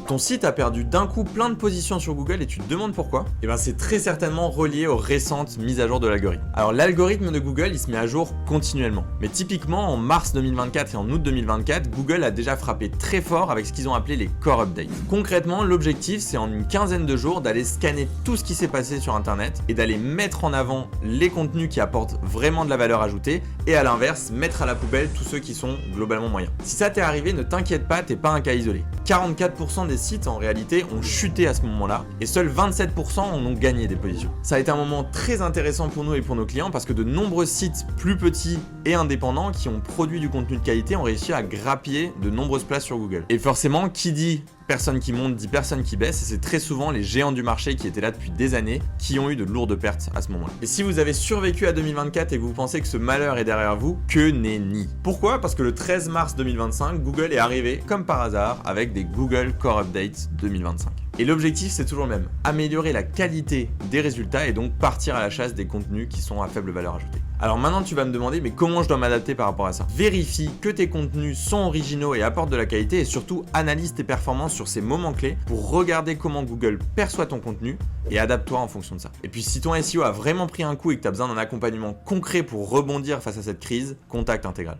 Ton site a perdu d'un coup plein de positions sur Google et tu te demandes pourquoi? Et bien c'est très certainement relié aux récentes mises à jour de l'algorithme. Alors l'algorithme de Google il se met à jour continuellement. Mais typiquement en mars 2024 et en août 2024, Google a déjà frappé très fort avec ce qu'ils ont appelé les Core Updates. Concrètement, l'objectif c'est en une quinzaine de jours d'aller scanner tout ce qui s'est passé sur internet et d'aller mettre en avant les contenus qui apportent vraiment de la valeur ajoutée et à l'inverse mettre à la poubelle tous ceux qui sont globalement moyens. Si ça t'est arrivé, ne t'inquiète pas, t'es pas un cas isolé. 44% des sites en réalité ont chuté à ce moment-là et seuls 27% en ont gagné des positions. Ça a été un moment très intéressant pour nous et pour nos clients parce que de nombreux sites plus petits et indépendants qui ont produit du contenu de qualité ont réussi à grappiller de nombreuses places sur Google. Et forcément, qui dit personne qui monte dit personne qui baisse, et c'est très souvent les géants du marché qui étaient là depuis des années qui ont eu de lourdes pertes à ce moment-là. Et si vous avez survécu à 2024 et que vous pensez que ce malheur est derrière vous, que nenni. Pourquoi? Parce que le 13 mars 2025, Google est arrivé comme par hasard avec des Google Core Updates 2025. Et l'objectif c'est toujours le même, améliorer la qualité des résultats et donc partir à la chasse des contenus qui sont à faible valeur ajoutée. Alors maintenant tu vas me demander mais comment je dois m'adapter par rapport à ça? Vérifie que tes contenus sont originaux et apportent de la qualité et surtout analyse tes performances sur ces moments clés pour regarder comment Google perçoit ton contenu et adapte-toi en fonction de ça. Et puis si ton SEO a vraiment pris un coup et que tu as besoin d'un accompagnement concret pour rebondir face à cette crise, contacte Intégral.